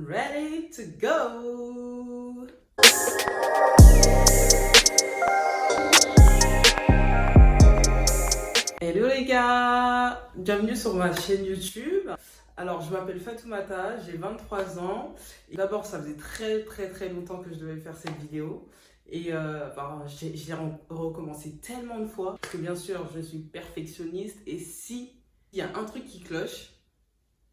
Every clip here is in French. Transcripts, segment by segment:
ready to go. Hello les gars, bienvenue sur ma chaîne YouTube. Alors je m'appelle Fatoumata, j'ai 23 ans. D'abord ça faisait très longtemps que je devais faire cette vidéo. Et j'ai recommencé tellement de fois que bien sûr je suis perfectionniste. Et si il y a un truc qui cloche,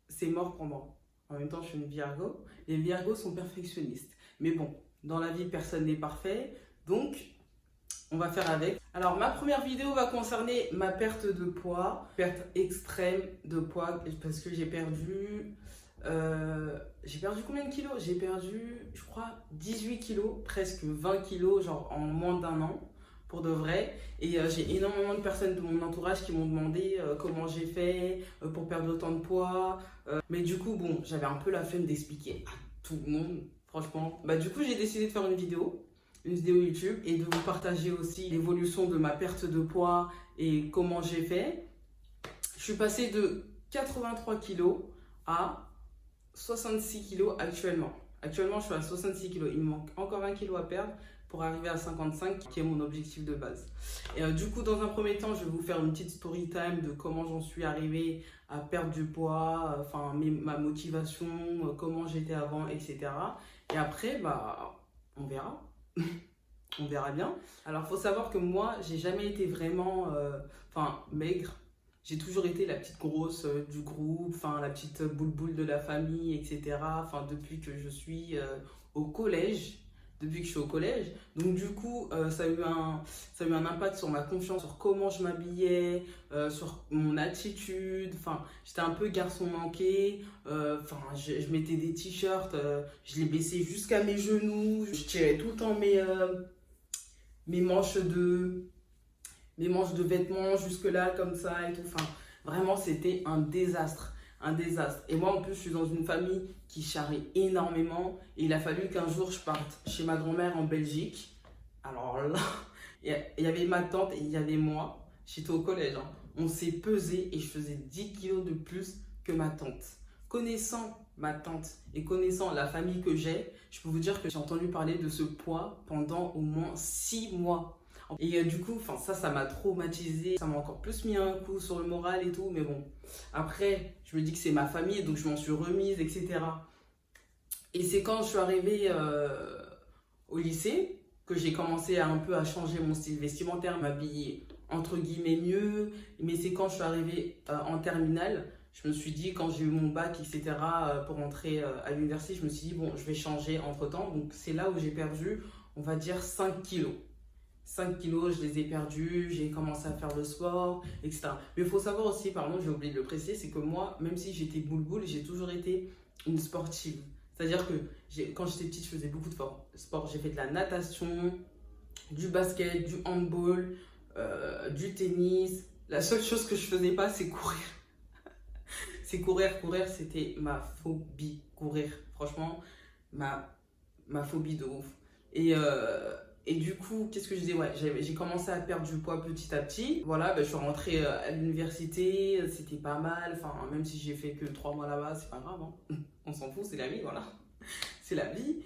c'est mort pour moi. En même temps je suis une Virgo. Les Virgos sont perfectionnistes. Mais bon, dans la vie personne n'est parfait. Donc on va faire avec. Alors ma première vidéo va concerner ma perte de poids. Perte extrême de poids parce que j'ai perdu combien de kilos? J'ai perdu, je crois, 18 kilos, presque 20 kilos, genre en moins d'un an, pour de vrai. Et j'ai énormément de personnes de mon entourage qui m'ont demandé comment j'ai fait pour perdre autant de poids. Mais du coup, bon, j'avais un peu la flemme d'expliquer à tout le monde, franchement. Du coup, j'ai décidé de faire une vidéo YouTube et de vous partager aussi l'évolution de ma perte de poids et comment j'ai fait. Je suis passée de 83 kilos à 66 kilos actuellement. Actuellement, je suis à 66 kilos. Il me manque encore 1 kilo à perdre pour arriver à 55, qui est mon objectif de base. Et du coup, dans un premier temps, je vais vous faire une petite story time de comment j'en suis arrivée à perdre du poids, ma motivation, comment j'étais avant, etc. Et après, on verra. On verra bien. Alors, il faut savoir que moi, j'ai jamais été vraiment maigre. J'ai toujours été la petite grosse du groupe, la petite boule de la famille, etc. Depuis que je suis au collège. Depuis que je suis au collège. Donc, du coup, ça a eu un impact sur ma confiance, sur comment je m'habillais, sur mon attitude. J'étais un peu garçon manqué. Je mettais des t-shirts, je les baissais jusqu'à mes genoux. Je tirais tout le temps mes manches de vêtements jusque là comme ça et tout. Vraiment c'était un désastre. Et moi en plus je suis dans une famille qui charrie énormément et il a fallu qu'un jour je parte chez ma grand-mère en Belgique. Alors là il y avait ma tante et il y avait moi. J'étais au collège, hein. On s'est pesé et je faisais 10 kilos de plus que ma tante. Connaissant ma tante et connaissant la famille que j'ai, je peux vous dire que j'ai entendu parler de ce poids pendant au moins 6 mois. Et du coup, ça m'a traumatisée. Ça m'a encore plus mis un coup sur le moral et tout. Mais bon, après, je me dis que c'est ma famille, donc je m'en suis remise, etc. Et c'est quand je suis arrivée au lycée que j'ai commencé un peu à changer mon style vestimentaire, m'habiller entre guillemets mieux. Mais c'est quand je suis arrivée en terminale, je me suis dit, quand j'ai eu mon bac, etc., pour entrer à l'université, je me suis dit, bon, je vais changer entre-temps. Donc, c'est là où j'ai perdu, on va dire, 5 kilos. 5 kilos, je les ai perdus, j'ai commencé à faire le sport, etc. Mais il faut savoir aussi, pardon, j'ai oublié de le préciser, c'est que moi, même si j'étais boule, j'ai toujours été une sportive. C'est-à-dire que quand j'étais petite, je faisais beaucoup de sport. J'ai fait de la natation, du basket, du handball, du tennis. La seule chose que je faisais pas, c'est courir. C'est courir, c'était ma phobie. Courir, franchement, ma phobie de ouf. Et du coup, qu'est-ce que je disais? Ouais, j'ai commencé à perdre du poids petit à petit. Voilà, je suis rentrée à l'université, c'était pas mal. Même si j'ai fait que 3 mois là-bas, c'est pas grave, hein. On s'en fout, c'est la vie, voilà. C'est la vie.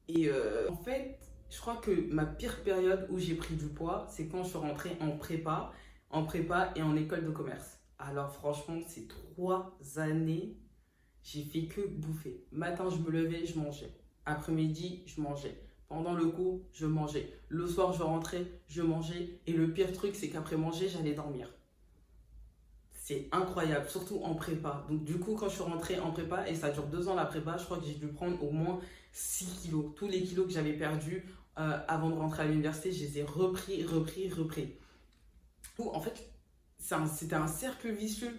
Et en fait, je crois que ma pire période où j'ai pris du poids, c'est quand je suis rentrée en prépa et en école de commerce. Alors franchement, ces 3 années, j'ai fait que bouffer. Matin, je me levais, je mangeais. Après-midi, je mangeais. Pendant le cours, je mangeais. Le soir, je rentrais, je mangeais. Et le pire truc, c'est qu'après manger, j'allais dormir. C'est incroyable, surtout en prépa. Donc du coup, quand je suis rentrée en prépa, et ça dure 2 ans la prépa, je crois que j'ai dû prendre au moins 6 kilos. Tous les kilos que j'avais perdus avant de rentrer à l'université, je les ai repris. En fait, c'était un cercle vicieux.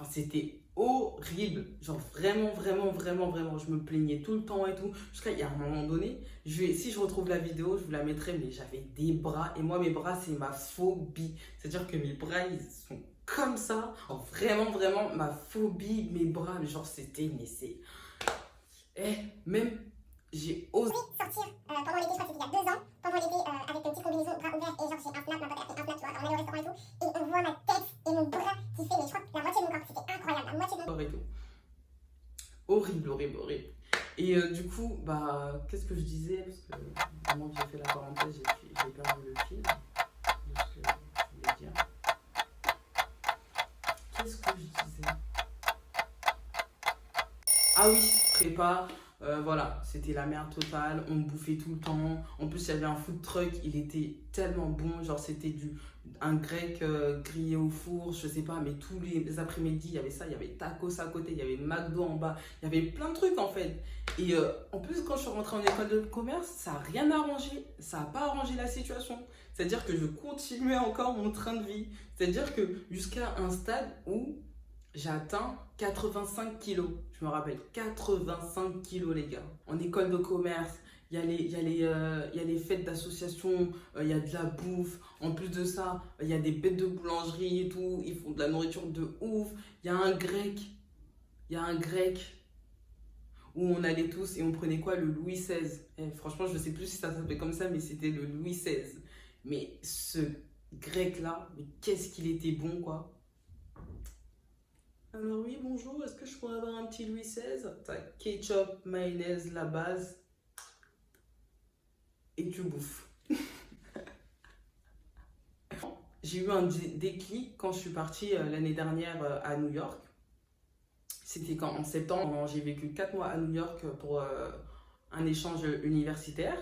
C'était horrible. Genre vraiment. Je me plaignais tout le temps et tout. Jusqu'à il y a un moment donné, si je retrouve la vidéo, je vous la mettrai, mais j'avais des bras. Et moi, mes bras, c'est ma phobie. C'est-à-dire que mes bras, ils sont comme ça. Vraiment, ma phobie, mes bras. Mais genre, même, j'ai osé sortir pendant l'été, je crois que c'était il y a 2 ans, pendant l'été avec une petite combinaison, bras ouverts, et genre j'ai un snap, ma pote a fait un snap, tu vois, on est au restaurant et tout, et on voit ma tête et mon bras qui fait, mais je crois que la moitié de mon corps, c'était incroyable, la moitié de mon corps. et tout. Horrible. Et du coup, bah, qu'est-ce que je disais? Parce que vraiment que j'ai fait la parenthèse, j'ai perdu le fil de ce que je voulais dire. Qu'est-ce que je disais? Ah oui, prépa. Voilà, c'était la merde totale, on bouffait tout le temps. En plus, il y avait un food truck, il était tellement bon. Genre, c'était un grec grillé au four, je sais pas, mais tous les après-midi, il y avait ça, il y avait tacos à côté, il y avait McDo en bas, il y avait plein de trucs en fait. Et en plus, quand je suis rentrée en école de commerce, ça n'a rien arrangé, ça n'a pas arrangé la situation. C'est-à-dire que je continuais encore mon train de vie. C'est-à-dire que jusqu'à un stade où j'ai atteint 85 kilos. Je me rappelle, 85 kilos, les gars. En école de commerce, il y a les fêtes d'association, il y a de la bouffe. En plus de ça, il y a des bêtes de boulangerie et tout. Ils font de la nourriture de ouf. Il y a un grec. Il y a un grec où on allait tous et on prenait quoi? Le Louis XVI. Franchement, je ne sais plus si ça s'appelait comme ça, mais c'était le Louis XVI. Mais ce grec-là, mais qu'est-ce qu'il était bon, quoi. Alors oui, bonjour, est-ce que je pourrais avoir un petit Louis XVI? T'as ketchup, mayonnaise, la base, et tu bouffes. J'ai eu un déclic quand je suis partie l'année dernière à New York. C'était quand en septembre, j'ai vécu 4 mois à New York pour un échange universitaire.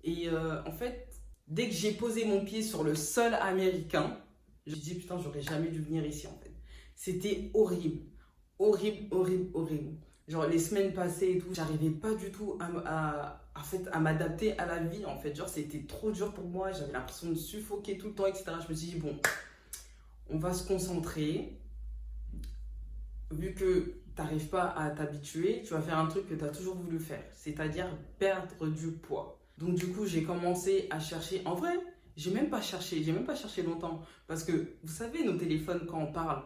Et en fait, dès que j'ai posé mon pied sur le sol américain, je me suis dit putain, j'aurais jamais dû venir ici en fait. C'était horrible. Horrible, horrible, horrible. Genre les semaines passées et tout, j'arrivais pas du tout en fait, à m'adapter à la vie en fait. Genre c'était trop dur pour moi, j'avais l'impression de suffoquer tout le temps, etc. Je me suis dit bon, on va se concentrer. Vu que t'arrives pas à t'habituer, tu vas faire un truc que tu as toujours voulu faire, c'est-à-dire perdre du poids. Donc du coup, j'ai commencé à chercher. En vrai, j'ai même pas cherché longtemps. Parce que, vous savez, nos téléphones, quand on parle,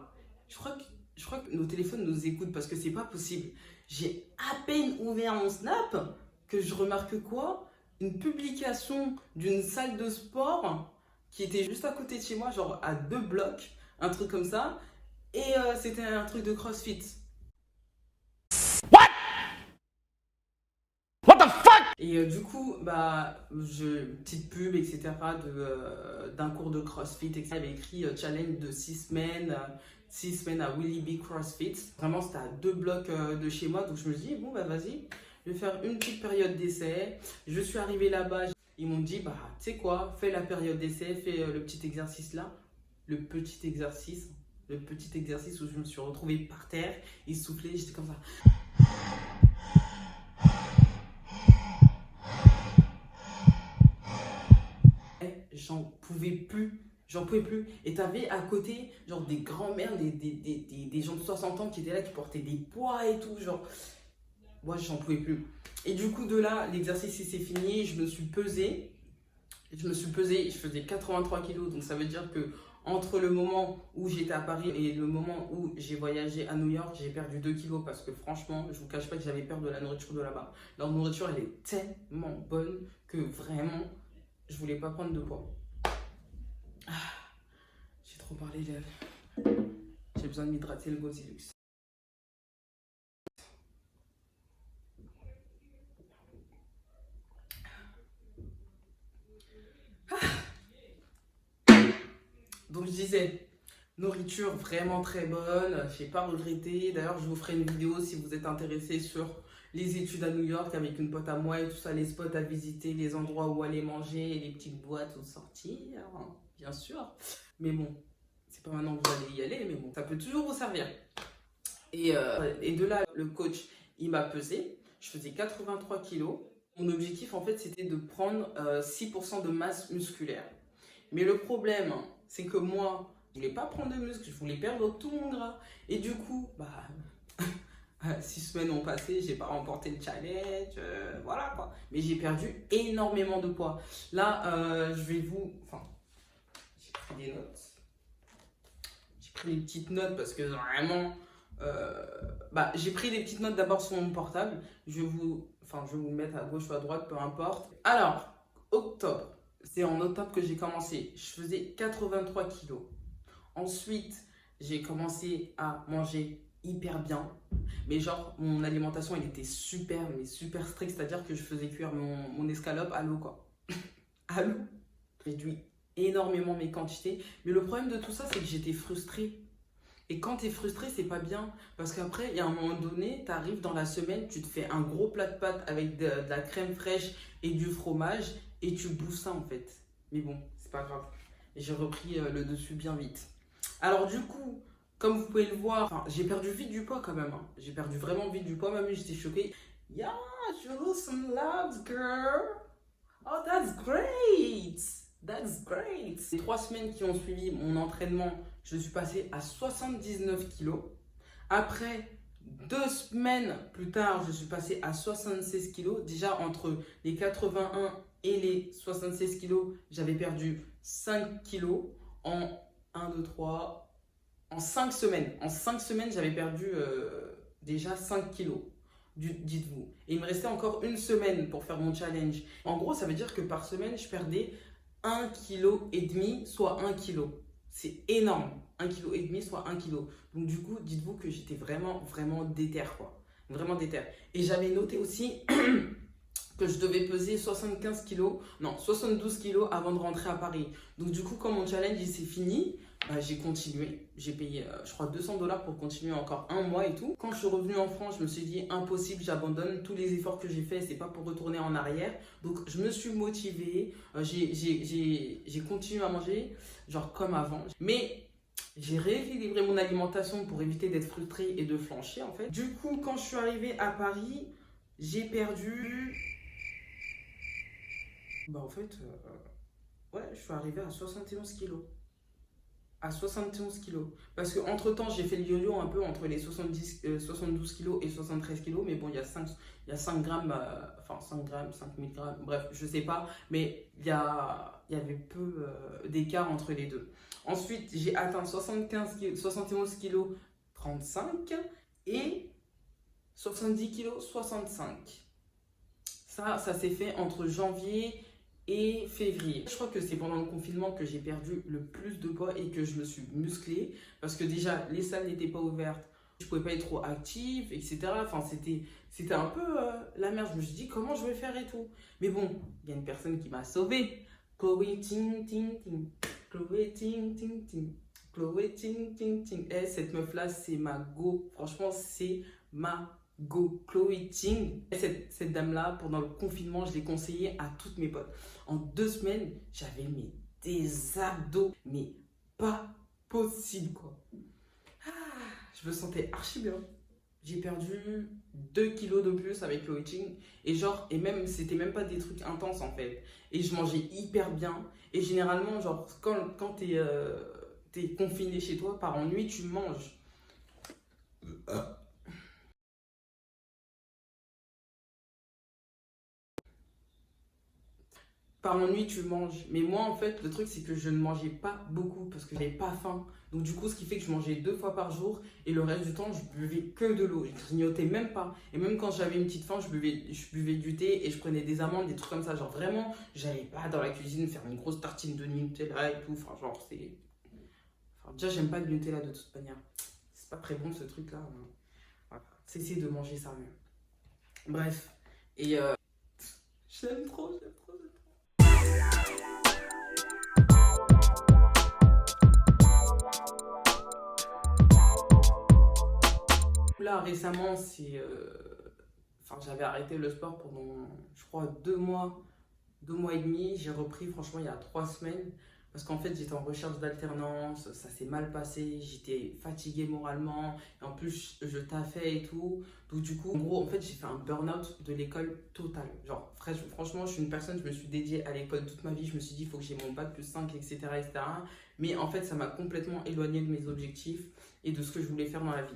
je crois que nos téléphones nous écoutent parce que c'est pas possible. J'ai à peine ouvert mon Snap que je remarque quoi? Une publication d'une salle de sport qui était juste à côté de chez moi, genre à 2 blocs, un truc comme ça. Et c'était un truc de CrossFit. What the fuck? Et du coup, bah, petite pub, etc. D'un cours de CrossFit, etc. Il y avait écrit challenge de 6 semaines, 6 semaines à Willy B CrossFit. Vraiment, c'était à 2 blocs de chez moi. Donc je me dis, bon, bah vas-y, je vais faire une petite période d'essai. Je suis arrivée là-bas. Ils m'ont dit, bah, tu sais quoi, fais la période d'essai, fais le petit exercice là. Le petit exercice où je me suis retrouvée par terre, essoufflée, j'étais comme ça. J'en pouvais plus. Et t'avais à côté, genre des grands-mères, des gens de 60 ans qui étaient là, qui portaient des poids et tout, genre. Moi, j'en pouvais plus. Et du coup, de là, l'exercice, il s'est fini, je me suis pesée, je faisais 83 kilos, donc ça veut dire que entre le moment où j'étais à Paris et le moment où j'ai voyagé à New York, j'ai perdu 2 kilos parce que franchement, je vous cache pas que j'avais peur de la nourriture de là-bas. Leur nourriture, elle est tellement bonne que vraiment, je voulais pas prendre de poids. Ah, j'ai trop parlé d'elle. J'ai besoin de m'hydrater le Gozilux. Donc je disais, nourriture vraiment très bonne, je n'ai pas regretté. D'ailleurs, je vous ferai une vidéo si vous êtes intéressé sur les études à New York avec une pote à moi et tout ça, les spots à visiter, les endroits où aller manger, les petites boîtes où sortir, hein, bien sûr. Mais bon, c'est pas maintenant que vous allez y aller, mais bon, ça peut toujours vous servir. Et de là, le coach, il m'a pesé. Je faisais 83 kilos. Mon objectif, en fait, c'était de prendre 6% de masse musculaire. Mais le problème, c'est que moi, je voulais pas prendre de muscle, je voulais perdre tout mon gras. Et du coup, bah, 6 semaines ont passé, j'ai pas remporté le challenge, voilà quoi. Mais j'ai perdu énormément de poids. Là, je vais vous... Enfin, j'ai pris des notes. J'ai pris des petites notes parce que vraiment... bah, j'ai pris des petites notes d'abord sur mon portable. Je vais vous le mettre à gauche ou à droite, peu importe. Alors, octobre. C'est en octobre que j'ai commencé. Je faisais 83 kilos. Ensuite, j'ai commencé à manger hyper bien. Mais genre, mon alimentation, elle était super, mais super stricte. C'est-à-dire que je faisais cuire mon escalope à l'eau, quoi. À l'eau. J'ai réduit énormément mes quantités. Mais le problème de tout ça, c'est que j'étais frustrée. Et quand tu es frustré, c'est pas bien. Parce qu'après, il y a un moment donné, tu arrives dans la semaine, tu te fais un gros plat de pâtes avec de la crème fraîche et du fromage. Et tu bouffes ça, en fait. Mais bon, c'est pas grave. Et j'ai repris le dessus bien vite. Alors du coup, comme vous pouvez le voir, enfin, j'ai perdu vite du poids quand même, hein. J'ai perdu vraiment vite du poids, même j'étais choquée. Yeah, you lose some love, girl. Oh, that's great. That's great. Les 3 semaines qui ont suivi mon entraînement, je suis passée à 79 kilos. Après, 2 semaines plus tard, je suis passée à 76 kilos. Déjà, entre les 81 et les 76 kilos, j'avais perdu 5 kilos en 1, 2, 3, en 5 semaines. En 5 semaines, j'avais perdu déjà 5 kilos, dites-vous. Et il me restait encore une semaine pour faire mon challenge. En gros, ça veut dire que par semaine, je perdais 1,5 kg, soit 1 kg. C'est énorme. 1,5 kg, soit 1 kg. Donc du coup, dites-vous que j'étais vraiment, vraiment déter, quoi. Vraiment déter. Et j'avais noté aussi que je devais peser 75 kilos, non, 72 kilos avant de rentrer à Paris. Donc du coup, quand mon challenge il s'est fini, bah, j'ai continué. J'ai payé, je crois, 200 $ pour continuer encore un mois et tout. Quand je suis revenue en France, je me suis dit, impossible, j'abandonne. Tous les efforts que j'ai faits, c'est pas pour retourner en arrière. Donc je me suis motivée, j'ai continué à manger, genre comme avant. Mais j'ai rééquilibré mon alimentation pour éviter d'être frustrée et de flancher en fait. Du coup, quand je suis arrivée à Paris, j'ai perdu... Bah en fait, ouais, je suis arrivée à 71 kilos. À 71 kilos. Parce qu'entre temps, j'ai fait le yo-yo un peu entre les 72 kilos et 73 kilos. Mais bon, il y a 5 grammes, enfin 5 grammes, 5000 grammes, bref, je sais pas. Mais il y avait peu d'écart entre les deux. Ensuite, j'ai atteint 71 kilos 35 et 70 kilos 65. Ça s'est fait entre janvier et février. Je crois que c'est pendant le confinement que j'ai perdu le plus de poids et que je me suis musclée parce que déjà les salles n'étaient pas ouvertes, je pouvais pas être trop active, etc. Enfin, c'était un peu la merde. Je me suis dit comment je vais faire et tout. Mais bon, il y a une personne qui m'a sauvée. Chloé ting ting ting. Chloé ting ting ting. Chloé ting ting ting. Eh, cette meuf là, c'est ma go. Franchement, c'est ma go. Chloé Ting. Cette dame-là, pendant le confinement, je l'ai conseillée à toutes mes potes. En 2 semaines, j'avais des abdos, mais pas possible, quoi. Ah, je me sentais archi bien. J'ai perdu 2 kilos de plus avec Chloé Ting. Et genre, c'était même pas des trucs intenses, en fait. Et je mangeais hyper bien. Et généralement, genre, quand t'es confiné chez toi, par ennui, tu manges. Par ennui, tu manges. Mais moi, en fait, le truc, c'est que je ne mangeais pas beaucoup parce que j'avais pas faim. Donc, du coup, ce qui fait que je mangeais 2 fois par jour et le reste du temps, je buvais que de l'eau. Je grignotais même pas. Et même quand j'avais une petite faim, je buvais du thé et je prenais des amandes, des trucs comme ça. Genre, vraiment, j'allais pas dans la cuisine faire une grosse tartine de Nutella et tout. Enfin, genre, c'est. Enfin, déjà, j'aime pas le Nutella de toute manière. C'est pas très bon ce truc-là. Hein. Voilà. Cessez de manger ça même. Bref. Et je l'aime trop, je l'aime trop. Là, récemment, enfin, j'avais arrêté le sport pendant, je crois, 2 mois, 2 mois et demi. J'ai repris, franchement, il y a 3 semaines. Parce qu'en fait, j'étais en recherche d'alternance, ça s'est mal passé, j'étais fatiguée moralement, et en plus, je taffais et tout. Donc, du coup, en gros, en fait, j'ai fait un burn-out de l'école total. Genre, franchement, je suis une personne, je me suis dédiée à l'école toute ma vie. Je me suis dit, il faut que j'ai mon bac plus 5, etc., etc. Mais en fait, ça m'a complètement éloignée de mes objectifs et de ce que je voulais faire dans la vie.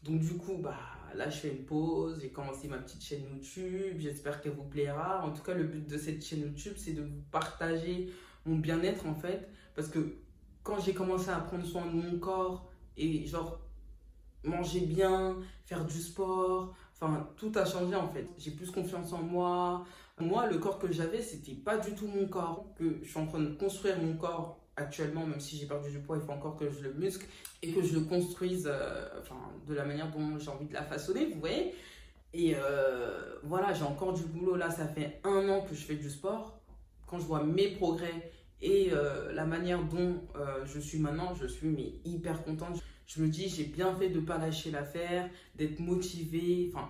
Donc du coup, bah, là je fais une pause, j'ai commencé ma petite chaîne YouTube, j'espère qu'elle vous plaira. En tout cas, le but de cette chaîne YouTube, c'est de vous partager mon bien-être en fait. Parce que quand j'ai commencé à prendre soin de mon corps et genre manger bien, faire du sport, enfin tout a changé en fait. J'ai plus confiance en moi. Moi, le corps que j'avais, c'était pas du tout mon corps. Que je suis en train de construire mon corps actuellement, même si j'ai perdu du poids, il faut encore que je le muscle et que je le construise de la manière dont j'ai envie de la façonner, vous voyez. Et voilà, j'ai encore du boulot là, ça fait 1 an que je fais du sport. Quand je vois mes progrès et la manière dont je suis maintenant, je suis mais hyper contente. Je me dis, j'ai bien fait de ne pas lâcher l'affaire, d'être motivée. Enfin,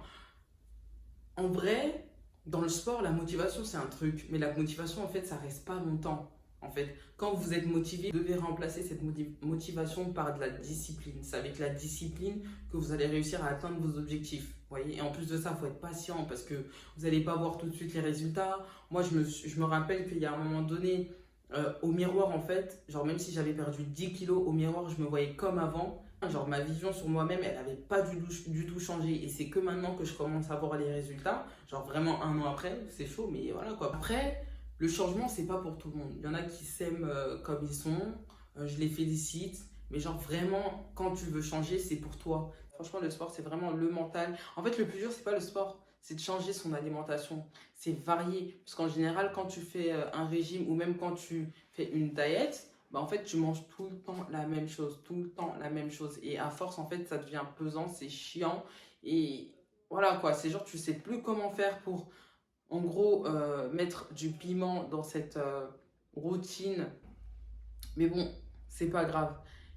en vrai, dans le sport, la motivation, c'est un truc. Mais la motivation, en fait, ça reste pas longtemps. En fait, quand vous êtes motivé, vous devez remplacer cette motivation par de la discipline. C'est avec la discipline que vous allez réussir à atteindre vos objectifs. Voyez. Et en plus de ça, il faut être patient parce que vous n'allez pas voir tout de suite les résultats. Moi, je me rappelle qu'il y a un moment donné, au miroir, en fait, genre même si j'avais perdu 10 kilos, au miroir, je me voyais comme avant. Genre ma vision sur moi-même, elle n'avait pas du tout changé. Et c'est que maintenant que je commence à voir les résultats. Genre vraiment 1 an après, c'est chaud, mais voilà quoi. Après, le changement, c'est pas pour tout le monde. Il y en a qui s'aiment comme ils sont. Je les félicite. Mais genre vraiment, quand tu veux changer, c'est pour toi. Franchement, le sport, c'est vraiment le mental. En fait, le plus dur, c'est pas le sport. C'est de changer son alimentation. C'est varier. Parce qu'en général, quand tu fais un régime ou même quand tu fais une diète, bah en fait, tu manges tout le temps la même chose. Tout le temps la même chose. Et à force, en fait, ça devient pesant, c'est chiant. Et voilà quoi. C'est genre, tu sais plus comment faire pour en gros, mettre du piment dans cette routine. Mais bon, c'est pas grave.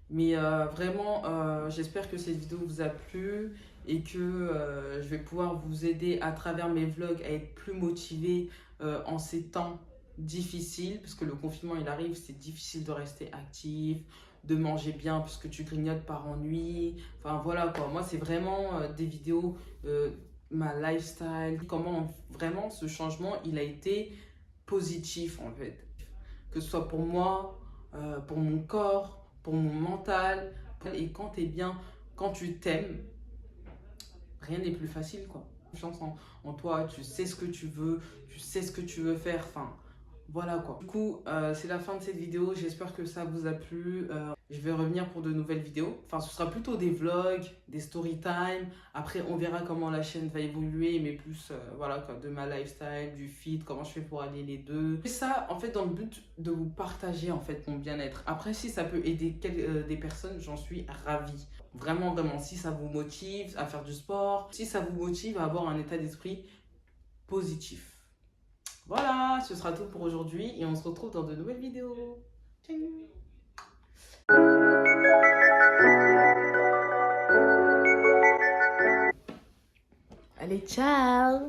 Mais vraiment, j'espère que cette vidéo vous a plu et que je vais pouvoir vous aider à travers mes vlogs à être plus motivé en ces temps difficiles. Parce que le confinement, il arrive, c'est difficile de rester actif, de manger bien parce que tu grignotes par ennui. Enfin voilà quoi, moi c'est vraiment des vidéos, ma lifestyle, comment vraiment ce changement, il a été positif en fait. Que ce soit pour moi, pour mon corps, pour mon mental. Et quand tu es bien, quand tu t'aimes, rien n'est plus facile quoi. Confiance en toi, tu sais ce que tu veux, tu sais ce que tu veux faire, enfin voilà quoi. Du coup, c'est la fin de cette vidéo, j'espère que ça vous a plu. Je vais revenir pour de nouvelles vidéos. Enfin, ce sera plutôt des vlogs, des story time. Après, on verra comment la chaîne va évoluer, mais plus voilà quoi, de ma lifestyle, du fit, comment je fais pour allier les deux. Et ça, en fait, dans le but de vous partager en fait mon bien-être. Après, si ça peut aider des personnes, j'en suis ravie. Vraiment, vraiment, si ça vous motive à faire du sport, si ça vous motive à avoir un état d'esprit positif. Voilà, ce sera tout pour aujourd'hui et on se retrouve dans de nouvelles vidéos. Ciao. Allez, ciao!